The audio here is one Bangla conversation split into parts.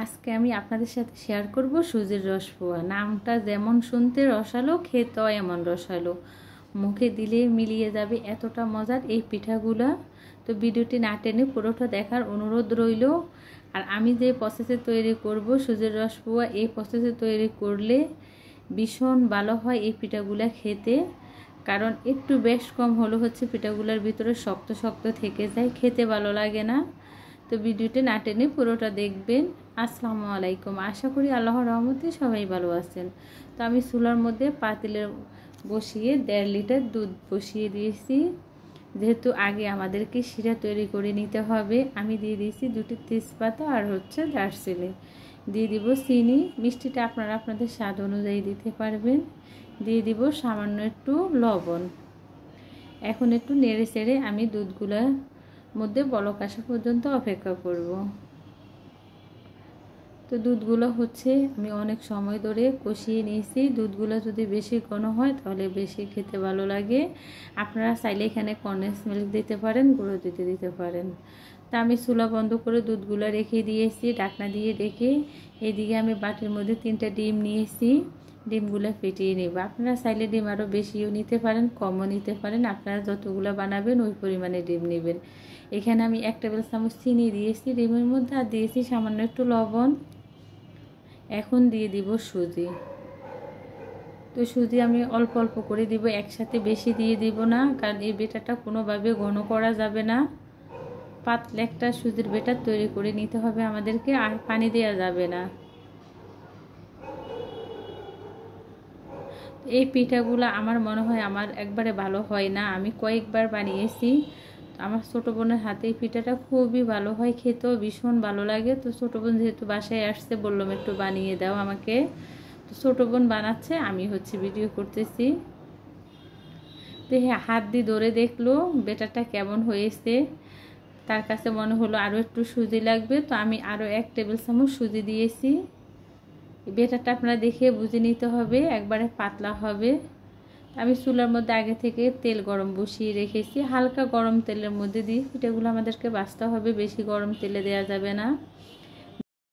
আজকে আমি আপনাদের সাথে শেয়ার করব সুজির রসপোয়া। নামটা যেমন শুনতে রসালো, খেতেও এমন রসালো, মুখে দিলে মিলিয়ে যাবে এতটা মজার এই পিঠাগুলা। তো ভিডিওটি না টেনে পুরোটা দেখার অনুরোধ রইল। আর আমি যে প্রসেসে তৈরি করব সুজির রসপোয়া, এই প্রসেসে তৈরি করলে ভীষণ ভালো হয় এই পিঠাগুলা খেতে। কারণ একটু বেশ কম হলো হচ্ছে পিঠাগুলার ভিতরে শক্ত শক্ত থেকে যায়, খেতে ভালো লাগে না। তো ভিডিওটি না টেনে পুরোটা দেখবেন। আসসালামু আলাইকুম, আশা করি আল্লাহর রহমতে সবাই ভালো আছেন। তো আমি চুলার মধ্যে পাতিলে বসিয়ে 1.5 লিটার দুধ বসিয়ে দিয়েছি। যেহেতু আগে আমাদেরকে শিরা তৈরি করে নিতে হবে, আমি দিয়ে দিয়েছি 2টি তেজপাতা আর হচ্ছে দারচিনি। দিয়ে দিব চিনি, মিষ্টিটা আপনারা আপনাদের স্বাদ অনুযায়ী দিতে পারবেন। দিয়ে দিব সামান্য একটু লবণ। এখন একটু নেড়ে চেড়ে আমি দুধগুলা মধ্যে বলক আসা পর্যন্ত অপেক্ষা করব। তো দুধগুলো হচ্ছে আমি অনেক সময় ধরে কষিয়ে নিয়েছি। দুধগুলো যদি বেশি ঘন হয় তাহলে বেশি খেতে ভালো লাগে। আপনারা চাইলে এখানে কনডেন্স মিল্ক দিতে পারেন, গুঁড়ো দিতে পারেন। তা আমি চুলা বন্ধ করে দুধগুলো রেখে দিয়েছি, ঢাকনা দিয়ে রেখে। এদিকে আমি বাটির মধ্যে 3টা ডিম নিয়েছি, ডিমগুলো ফেটিয়ে নেব। আপনারা চাইলে ডিম আরও বেশিও নিতে পারেন, কমও নিতে পারেন। আপনারা যতগুলো বানাবেন ওই পরিমাণে ডিম নেবেন। এখানে আমি 1 টেবিল চামচ চিনি দিয়েছি ডিমের মধ্যে, আর দিয়েছি সামান্য একটু লবণ। এখন দিয়ে দিব সুজি। তো সুজি আমি অল্প অল্প করে দিব, একসাথে বেশি দিয়ে দিব না, কারণ এই বেটারটা কোনোভাবে ঘন করা যাবে না। পাতলা একটা সুজির বেটার তৈরি করে নিতে হবে আমাদেরকে, আর পানি দেওয়া যাবে না। এই পিঠাগুলো আমার মনে হয় আমার একবারে ভালো হয় না, আমি কয়েকবার বানিয়েছি। আমার ছোটো বোনের হাতে এই পিঠাটা খুবই ভালো হয়, খেতেও ভীষণ ভালো লাগে। তো ছোটো বোন যেহেতু বাসায় আসছে, বললাম একটু বানিয়ে দাও আমাকে। তো ছোটো বোন বানাচ্ছে, আমি হচ্ছে ভিডিও করতেছি। তো হ্যাঁ, হাত দিয়ে ধরে দেখলো বেটারটা কেমন হয়েছে। তার কাছে মনে হলো আরও একটু সুজি লাগবে, তো আমি আরও 1 টেবিল চামচ সুজি দিয়েছি। বেটারটা আপনারা দেখে বুঝে নিতে হবে, একবারে পাতলা হবে। আমি চুলার মধ্যে আগে থেকে তেল গরম বসিয়ে রেখেছি, হালকা গরম তেলের মধ্যে দিয়ে পিঠাগুলো আমাদেরকে ভাজতে হবে, বেশি গরম তেলে দেওয়া যাবে না।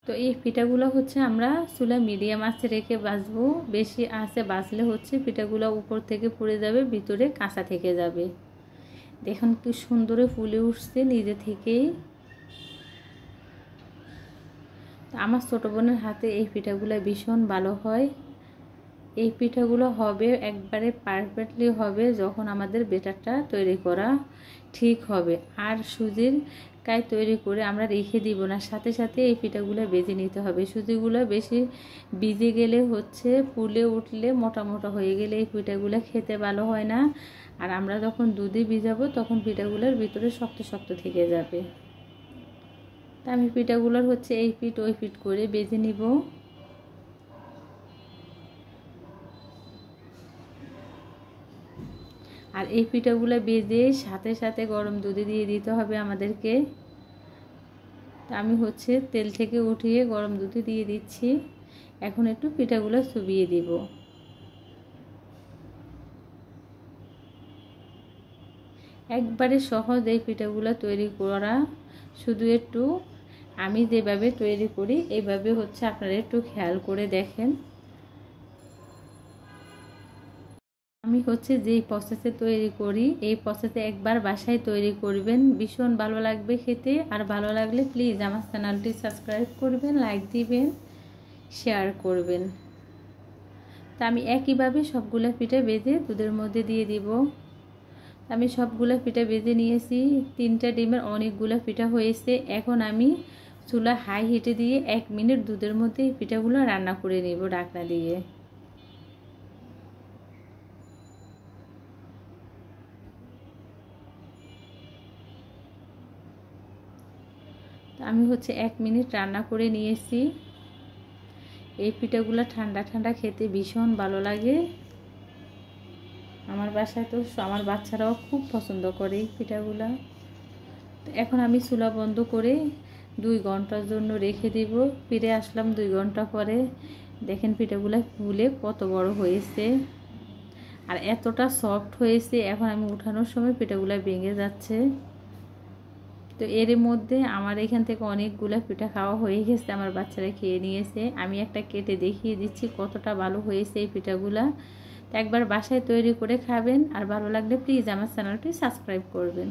তো এই পিঠাগুলো হচ্ছে আমরা চুলা মিডিয়াম আঁচে রেখে ভাজবো। বেশি আঁচে ভাজলে হচ্ছে পিঠাগুলো উপর থেকে পুড়ে যাবে, ভিতরে কাঁচা থেকে যাবে। দেখুন কি সুন্দরে ফুলে উঠছে নিজে থেকেই। আমার ছোটো বোনের হাতে এই পিঠাগুলো ভীষণ ভালো হয়। এই পিঠাগুলো হবে একবারে পারফেক্টলি হবে যখন আমাদের বেটারটা তৈরি করা ঠিক হবে। আর সুজির কাই তৈরি করে আমরা রেখে দিব না, সাথে সাথে এই পিঠাগুলো বেজে নিতে হবে। সুজিগুলো বেশি ভিজে গেলে হচ্ছে ফুলে উঠলে মোটা মোটা হয়ে গেলে এই পিঠাগুলো খেতে ভালো হয় না। আর আমরা যখন দুধে ভিজাবো তখন পিঠাগুলোর ভিতরে শক্ত শক্ত থেকে যাবে। তা আমি পিঠাগুলোর হচ্ছে এই পিঠ ওই পিঠ করে বেজে নিব। আর এই পিঠাগুলো বেজে সাথে সাথে গরম দুধে দিয়ে দিতে হবে আমাদেরকে। তা আমি হচ্ছে তেল থেকে উঠিয়ে গরম দুধে দিয়ে দিচ্ছি। এখন একটু পিঠাগুলো চুবিয়ে দিব। একবারে সহজ এই পিঠাগুলো তৈরি করা, শুধু একটু আমি যেভাবে তৈরি করি এইভাবে হচ্ছে আপনারা একটু খেয়াল করে দেখেন। আমি হচ্ছে যেই প্রসেসে তৈরি করি এই প্রসেসে একবার বাসায় তৈরি করবেন, ভীষণ ভালো লাগবে খেতে। আর ভালো লাগলে প্লিজ আমার চ্যানেলটি সাবস্ক্রাইব করবেন, লাইক দিবেন, শেয়ার করবেন। তা আমি একইভাবে সবগুলো পিঠা ভেজে দুধের মধ্যে দিয়ে দিব। আমি সবগুলো পিঠা ভেজে নিয়েছি, 3টা ডিমের অনেকগুলো পিঠা হয়েছে। এখন আমি চুলা হাই হিটে দিয়ে 1 মিনিট দুধের মধ্যে এই পিঠাগুলো রান্না করে নেব ঢাকনা দিয়ে। আমি হচ্ছে 1 মিনিট রান্না করে নিয়েছি। এই পিঠাগুলো ঠান্ডা ঠান্ডা খেতে ভীষণ ভালো লাগে। আমার বাসায় তো আমার বাচ্চারাও খুব পছন্দ করে এই পিঠাগুলো। তো এখন আমি চুলা বন্ধ করে 2 ঘন্টার জন্য রেখে দিব। ফিরে আসলাম 2 ঘন্টা পরে। দেখেন পিঠাগুলো ফুলে কত বড় হয়েছে আর এতটা সফট হয়েছে। এখন আমি উঠানোর সময় পিঠাগুলো ভেঙে যাচ্ছে। তো এর মধ্যে আমার এখান থেকে অনেকগুলো পিঠা খাওয়া হয়ে গেছে, আমার বাচ্চারা খেয়ে নিয়েছে। আমি একটা কেটে দেখিয়ে দিচ্ছি কতটা ভালো হয়েছে এই পিঠাগুলা। তো একবার বাসায় তৈরি করে খাবেন, আর ভালো লাগলে প্লিজ আমার চ্যানেলটি সাবস্ক্রাইব করবেন।